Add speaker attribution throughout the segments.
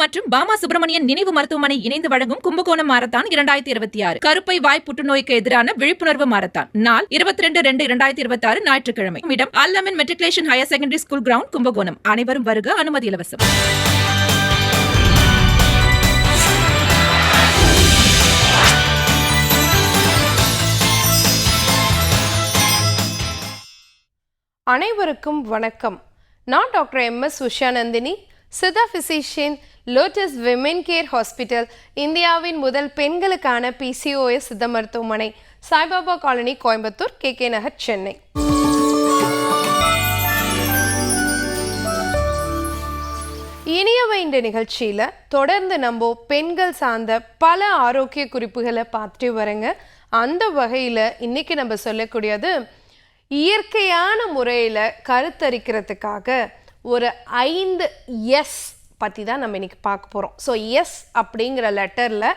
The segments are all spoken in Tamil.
Speaker 1: மற்றும் பாமா சுப்பிரமணியன் நினைவு மருத்துவமனை இணைந்து வழங்கும் கும்பகோணம் மாரத்தான் 2026 கருப்பை வாய் புற்றுநோய்க்கு எதிரான விழிப்புணர்வு மாரத்தான். நாள் 22/2/2026 ஞாயிற்றுக்கிழமை. இடம் Allaman matriculation higher secondary school ground, Kumbakonam. அனைவரும் வருக. அனுமதி இலவசம்.
Speaker 2: அனைவருக்கும் வணக்கம். நான் doctor MS Ushanandhini, Siddha physician, lotus women care hospital, இந்தியாவின் முதல் பெண்களுக்கான PCOS சித்த மருத்துவமனை, சாய்பாபா காலனி, கோயம்புத்தூர், KK நகர், சென்னை. இனியவை இந்த நிகழ்ச்சியில் தொடர்ந்து நம்ம பெண்கள் சார்ந்த பல ஆரோக்கிய குறிப்புகளை பார்த்துட்டு வரங்க. அந்த வகையில் இன்னைக்கு நம்ம சொல்லக்கூடியது இயற்கையான முறையில் கருத்தரிக்கிறதுக்காக ஒரு 5 எஸ் பற்றி தான் நம்ம இன்னைக்கு பார்க்க போகிறோம். ஸோ எஸ் அப்படிங்கிற லெட்டரில்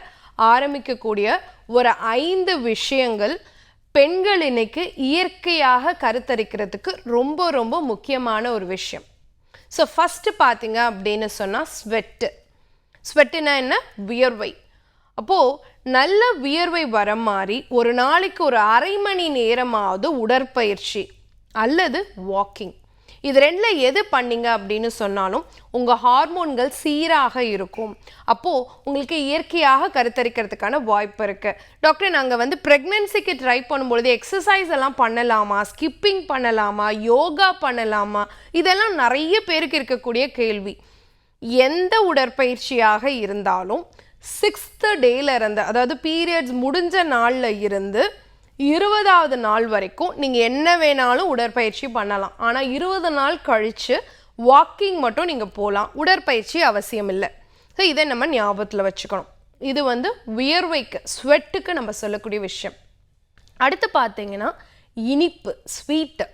Speaker 2: ஆரம்பிக்கக்கூடிய ஒரு 5 விஷயங்கள் பெண்கள் இன்னைக்கு இயற்கையாக கருத்தரிக்கிறதுக்கு ரொம்ப ரொம்ப முக்கியமான ஒரு விஷயம். ஸோ ஃபஸ்ட்டு பார்த்தீங்க அப்படின்னு சொன்னால் ஸ்வெட்டுனா என்ன? வியர்வை. அப்போது நல்ல வியர்வை வர மாதிரி ஒரு நாளைக்கு ஒரு அரை மணி நேரமாவது உடற்பயிற்சி அல்லது வாக்கிங், இது ரெண்டில் எது பண்ணீங்க அப்படின்னு சொன்னாலும் உங்கள் ஹார்மோன்கள் சீராக இருக்கும். அப்போது உங்களுக்கு இயற்கையாக கருத்தரிக்கிறதுக்கான வாய்ப்பு இருக்குது. டாக்டர், நாங்கள் ப்ரெக்னென்சிக்கு ட்ரை பண்ணும்பொழுது எக்ஸசைஸ் எல்லாம் பண்ணலாமா, ஸ்கிப்பிங் பண்ணலாமா, யோகா பண்ணலாமா, இதெல்லாம் நிறைய பேருக்கு இருக்கக்கூடிய கேள்வி. எந்த உடற்பயிற்சியாக இருந்தாலும் 6th டேல இருந்து, அதாவது பீரியட்ஸ் முடிஞ்ச நாளில் இருந்து 20வது நாள் வரைக்கும் நீங்கள் என்ன வேணாலும் உடற்பயிற்சி பண்ணலாம். ஆனால் 20 நாள் கழித்து வாக்கிங் மட்டும் நீங்கள் போகலாம், உடற்பயிற்சி அவசியம் இல்லை. ஸோ இதை நம்ம ஞாபகத்தில் வச்சுக்கணும். இது வியர்வைக்கு, ஸ்வெட்டுக்கு நம்ம சொல்லக்கூடிய விஷயம். அடுத்து பார்த்தீங்கன்னா இனிப்பு, ஸ்வீட்டு.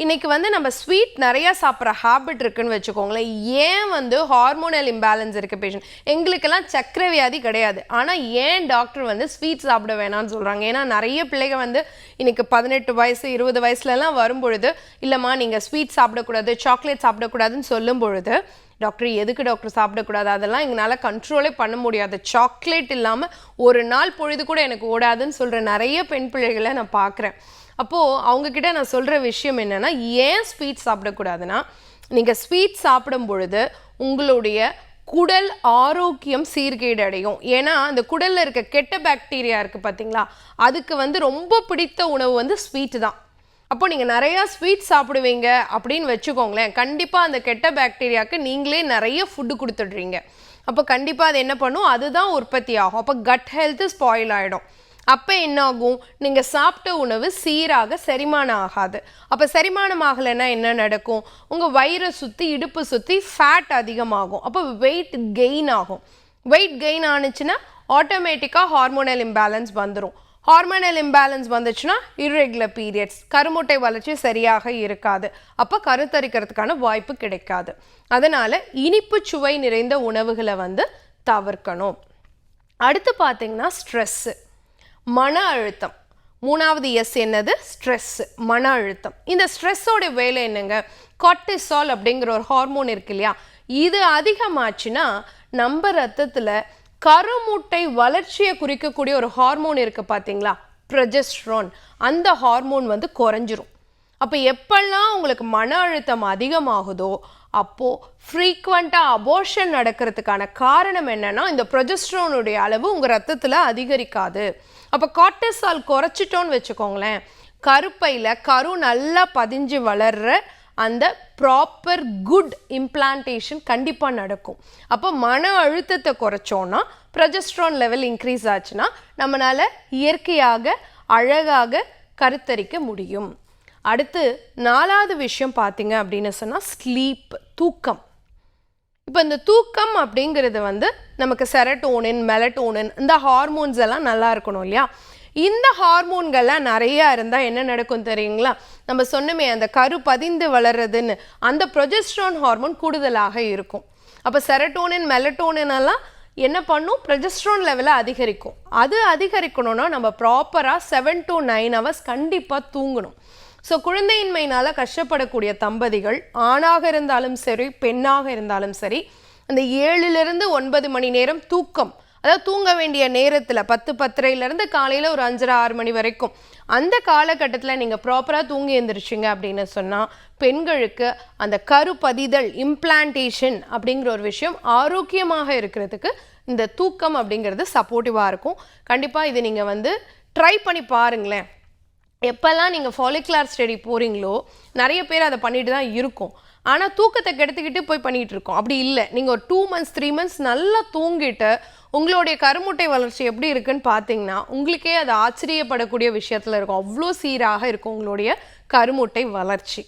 Speaker 2: இன்றைக்கி நம்ம ஸ்வீட் நிறையா சாப்பிட்ற ஹேபிட் இருக்குதுன்னு வச்சுக்கோங்களேன். ஏன் ஹார்மோனல் இம்பேலன்ஸ் இருக்குது பேஷண்ட், எங்களுக்கெல்லாம் சர்க்கரை வியாதி கிடையாது, ஆனால் ஏன் டாக்டர் ஸ்வீட் சாப்பிட வேணாம்னு சொல்கிறாங்க? ஏன்னா நிறைய பிள்ளைங்க இன்றைக்கி 18 வயசு 20 வயசுலலாம் வரும்பொழுது, இல்லைம்மா நீங்கள் ஸ்வீட் சாப்பிடக்கூடாது, சாக்லேட் சாப்பிடக்கூடாதுன்னு சொல்லும் பொழுது, டாக்டர் எதுக்கு டாக்டர் சாப்பிடக்கூடாது, அதெல்லாம் எங்களால் கண்ட்ரோலே பண்ண முடியாது, சாக்லேட் இல்லாமல் ஒரு நாள் பொழுது கூட எனக்கு ஓடாதுன்னு சொல்கிற நிறைய பெண் பிள்ளைகளை நான் பார்க்குறேன். அப்போது அவங்கக்கிட்ட நான் சொல்கிற விஷயம் என்னென்னா, ஏன் ஸ்வீட் சாப்பிடக்கூடாதுன்னா, நீங்கள் ஸ்வீட் சாப்பிடும் பொழுது உங்களுடைய குடல் ஆரோக்கியம் சீர்கேடு அடையும். ஏன்னா அந்த குடலில் இருக்க கெட்ட பாக்டீரியா இருக்குது பார்த்தீங்களா, அதுக்கு ரொம்ப பிடித்த உணவு ஸ்வீட்டு தான். அப்போ நீங்கள் நிறையா ஸ்வீட் சாப்பிடுவீங்க அப்படின்னு வச்சுக்கோங்களேன், கண்டிப்பாக அந்த கெட்ட பாக்டீரியாவுக்கு நீங்களே நிறைய ஃபுட்டு கொடுத்துட்றீங்க. அப்போ கண்டிப்பாக அது என்ன பண்ணும், அதுதான் உற்பத்தி ஆகும். அப்போ கட் ஹெல்த்து ஸ்பாயில் ஆகிடும். அப்போ என்ன ஆகும், நீங்கள் சாப்பிட்ட உணவு சீராக செரிமானம் ஆகாது. அப்போ செரிமானம் ஆகலைன்னா என்ன நடக்கும், உங்கள் வயிறை சுற்றி இடுப்பு சுற்றி ஃபேட் அதிகமாகும். அப்போ வெயிட் கெயின் ஆகும். வெயிட் கெயின் ஆனிச்சுன்னா ஆட்டோமேட்டிக்காக ஹார்மோனல் இம்பேலன்ஸ் வந்துடும். ஹார்மோனல் இம்பேலன்ஸ் வந்துச்சுன்னா இர்ரெகுலர் பீரியட்ஸ், கருமுட்டை வளர்ச்சி சரியாக இருக்காது. அப்போ கருத்தரிக்கிறதுக்கான வாய்ப்பு கிடைக்காது. அதனால் இனிப்பு சுவை நிறைந்த உணவுகளை தவிர்க்கணும். அடுத்து பார்த்தீங்கன்னா ஸ்ட்ரெஸ்ஸு, மன அழுத்தம். 3வது எஸ் என்னது? ஸ்ட்ரெஸ், மன அழுத்தம். இந்த ஸ்ட்ரெஸ்ஸோட வேலை என்னங்க? கார்டிசால் அப்படிங்கிற ஒரு ஹார்மோன் இருக்கு இல்லையா, இது அதிகமாச்சுன்னா நம்ம ரத்தத்தில் கருமுட்டை வளர்ச்சியை குறிக்கக்கூடிய ஒரு ஹார்மோன் இருக்குது பார்த்தீங்களா, ப்ரொஜெஸ்ட்ரான், அந்த ஹார்மோன் குறைஞ்சிரும். அப்போ எப்பெல்லாம் உங்களுக்கு மன அழுத்தம் அதிகமாகுதோ அப்போது ஃப்ரீக்வெண்ட்டாக அபோர்ஷன் நடக்கிறதுக்கான காரணம் என்னென்னா, இந்த ப்ரொஜெஸ்ட்ரானுடைய அளவு உங்கள் ரத்தத்தில் அதிகரிக்காது. அப்போ கார்டிசால் குறைச்சிட்டோன்னு வச்சுக்கோங்களேன், கருப்பையில் கரு நல்லா பதிஞ்சு வளர்கிற அந்த ப்ராப்பர் குட் இம்ப்ளான்டேஷன் கண்டிப்பாக நடக்கும். அப்போ மன அழுத்தத்தை குறைச்சோன்னா, ப்ரொஜெஸ்ட்ரான் லெவல் இன்க்ரீஸ் ஆச்சுன்னா நம்மளால் இயற்கையாக அழகாக கருத்தரிக்க முடியும். அடுத்து 4வது விஷயம் பார்த்தீங்க அப்படின்னு சொன்னால் ஸ்லீப், தூக்கம். இப்போ இந்த தூக்கம் அப்படிங்கிறது நமக்கு செரட்டோனின், மெலட்டோனின், இந்த ஹார்மோன்ஸ் எல்லாம் நல்லா இருக்கணும் இல்லையா. இந்த ஹார்மோன்கள்லாம் நிறையா இருந்தால் என்ன நடக்கும் தெரியுங்களா, நம்ம சொன்னமே அந்த கரு பதிந்து வளர்றதுன்னு, அந்த ப்ரொஜெஸ்ட்ரான் ஹார்மோன் கூடுதலாக இருக்கும். அப்போ செரட்டோனின், மெலட்டோனின் எல்லாம் என்ன பண்ணும், ப்ரொஜெஸ்ட்ரான் லெவலை அதிகரிக்கும். அது அதிகரிக்கணும்னா நம்ம ப்ராப்பராக 7 to 9 hours கண்டிப்பாக தூங்கணும். ஸோ குழந்தையின்மையினால் கஷ்டப்படக்கூடிய தம்பதிகள், ஆணாக இருந்தாலும் சரி பெண்ணாக இருந்தாலும் சரி, அந்த 7லிருந்து 9 மணி நேரம் தூக்கம், அதாவது தூங்க வேண்டிய நேரத்தில் 10-10:30 காலையில் ஒரு 5:30-6 மணி வரைக்கும் அந்த காலகட்டத்தில் நீங்கள் ப்ராப்பராக தூங்கி எழுந்திரிச்சிங்க அப்படின்னு சொன்னால் பெண்களுக்கு அந்த கருப்பதிதல் இம்ப்ளான்டேஷன் அப்படிங்கிற ஒரு விஷயம் ஆரோக்கியமாக இருக்கிறதுக்கு இந்த தூக்கம் அப்படிங்கிறது சப்போர்ட்டிவாக இருக்கும். கண்டிப்பாக இது நீங்கள் ட்ரை பண்ணி பாருங்களேன். எப்போல்லாம் நீங்கள் ஃபாலிகுலர் ஸ்டடி போகிறீங்களோ நிறைய பேர் அதை பண்ணிட்டு தான் இருக்கும். ஆனால் தூக்கத்தை கெடுத்துக்கிட்டு போய் பண்ணிகிட்டு இருக்கோம். அப்படி இல்லை, நீங்கள் ஒரு 2 months 3 months நல்லா தூங்கிட்டு உங்களுடைய கருமுட்டை வளர்ச்சி எப்படி இருக்குன்னு பார்த்தீங்கன்னா உங்களுக்கே அது ஆச்சரியப்படக்கூடிய விஷயத்தில் இருக்கும். அவ்வளோ சீராக இருக்கும் உங்களுடைய கருமுட்டை வளர்ச்சி.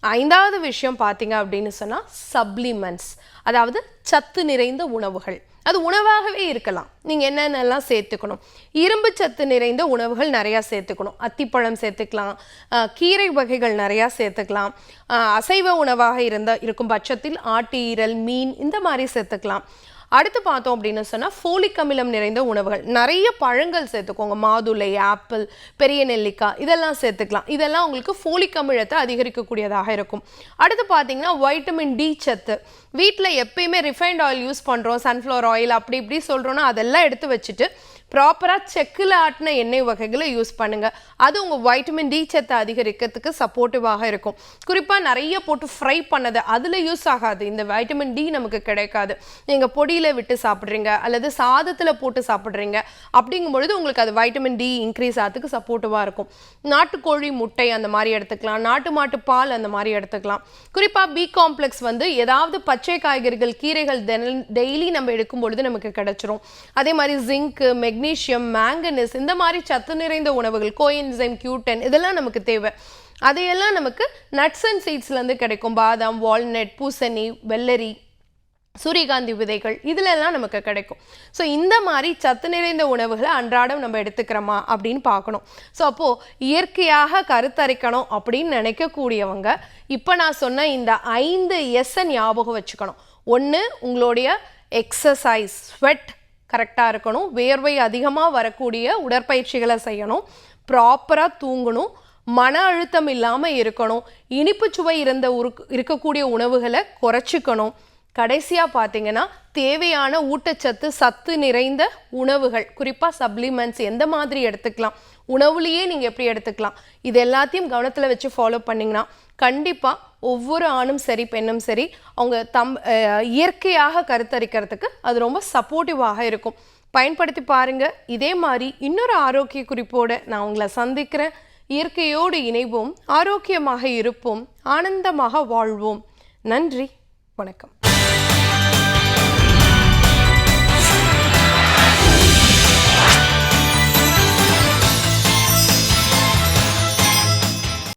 Speaker 2: 5வது விஷயம் பார்த்தீங்க அப்படின்னு சொன்னால் சப்ளிமெண்ட்ஸ், அதாவது சத்து நிறைந்த உணவுகள். அது உணவாகவே இருக்கலாம். நீங்கள் என்னென்னலாம் சேர்த்துக்கணும், இரும்பு சத்து நிறைந்த உணவுகள் நிறையா சேர்த்துக்கணும். அத்திப்பழம் சேர்த்துக்கலாம், கீரை வகைகள் நிறையா சேர்த்துக்கலாம். அசைவ உணவாக இருக்கும் பட்சத்தில் ஆட்டு ஈரல், மீன் இந்த மாதிரி சேர்த்துக்கலாம். அடுத்து பார்த்தோம் அப்படின்னு சொன்னால் ஃபோலிக் அமிலம் நிறைந்த உணவுகள், நிறைய பழங்கள் சேர்த்துக்கோங்க. மாதுளை, ஆப்பிள், பெரிய நெல்லிக்காய் இதெல்லாம் சேர்த்துக்கலாம். இதெல்லாம் உங்களுக்கு ஃபோலிக் அமிலத்தை அதிகரிக்கக்கூடியதாக இருக்கும். அடுத்து பார்த்தீங்கன்னா வைட்டமின் டி சத்து. வீட்டில் எப்பயுமே ரிஃபைண்ட் ஆயில் யூஸ் பண்ணுறோம், சன்ஃப்ளவர் ஆயில் அப்படி இப்படி சொல்கிறோன்னா அதெல்லாம் எடுத்து வச்சுட்டு ப்ராப்பராக செக்கில் ஆட்டின எண்ணெய் வகைகளை யூஸ் பண்ணுங்கள். அது உங்கள் வைட்டமின் டி சத்தை அதிகரிக்கிறதுக்கு சப்போர்ட்டிவாக இருக்கும். குறிப்பாக நிறைய போட்டு ஃப்ரை பண்ணது அதில் யூஸ் ஆகாது, இந்த வைட்டமின் டி நமக்கு கிடைக்காது. நீங்கள் பொடியில் விட்டு சாப்பிட்றீங்க அல்லது சாதத்தில் போட்டு சாப்பிட்றீங்க அப்படிங்கும் பொழுது உங்களுக்கு அது வைட்டமின் டி இன்க்ரீஸ் ஆகிறதுக்கு சப்போர்ட்டிவாக இருக்கும். நாட்டுக்கோழி முட்டை அந்த மாதிரி எடுத்துக்கலாம், நாட்டு மாட்டு பால் அந்த மாதிரி எடுத்துக்கலாம். குறிப்பாக பி காம்ப்ளெக்ஸ் ஏதாவது பச்சை காய்கறிகள், கீரைகள் டெய்லி நம்ம எடுக்கும் பொழுது நமக்கு கிடைச்சிரும். அதே மாதிரி ஜிங்க்கு, மெக்னீஷியம், மேங்கனீஸ் இந்த மாதிரி சத்து நிறைந்த உணவுகள், கோஎன்சைம், Q10 இதெல்லாம் நமக்கு தேவை. அதையெல்லாம் நமக்கு நட்ஸ் அண்ட் சீட்ஸ்லேருந்து கிடைக்கும். பாதாம், வால்நட், பூசணி, வெள்ளரி, சூரியகாந்தி விதைகள் இதிலெல்லாம் நமக்கு கிடைக்கும். ஸோ இந்த மாதிரி சத்து நிறைந்த உணவுகளை அன்றாடம் நம்ம எடுத்துக்கிறோமா அப்படின்னு பார்க்கணும். ஸோ அப்போது இயற்கையாக கருத்தரிக்கணும் அப்படின்னு நினைக்கக்கூடியவங்க இப்போ நான் சொன்ன இந்த 5 எஸ்ஸை ஞாபகம் வச்சுக்கணும். 1, உங்களுடைய எக்ஸசைஸ், ஸ்வெட் கரெக்டாக இருக்கணும். வேர்வை அதிகமாக வரக்கூடிய உடற்பயிற்சிகளை செய்யணும். ப்ராப்பராக தூங்கணும். மன அழுத்தம் இல்லாமல் இருக்கணும். இனிப்பு சுவை இருக்கக்கூடிய உணவுகளை குறைச்சிக்கணும். கடைசியாக பார்த்தீங்கன்னா தேவையான ஊட்டச்சத்து, சத்து நிறைந்த உணவுகள், குறிப்பாக சப்ளிமெண்ட்ஸ் எந்த மாதிரி எடுத்துக்கலாம், உணவுலேயே நீங்கள் எப்படி எடுத்துக்கலாம், இது எல்லாத்தையும் கவனத்தில் வச்சு ஃபாலோ பண்ணிங்கன்னா கண்டிப்பாக ஒவ்வொரு ஆணும் சரி பெண்ணும் சரி அவங்க இயற்கையாக கருத்தரிக்கிறதுக்கு அது ரொம்ப சப்போர்ட்டிவாக இருக்கும். பயன்படுத்தி பாருங்கள். இதே மாதிரி இன்னொரு ஆரோக்கிய குறிப்போடு நான் உங்களை சந்திக்கிறேன். இயற்கையோடு இணைவோம், ஆரோக்கியமாக இருப்போம், ஆனந்தமாக வாழ்வோம். நன்றி, வணக்கம்.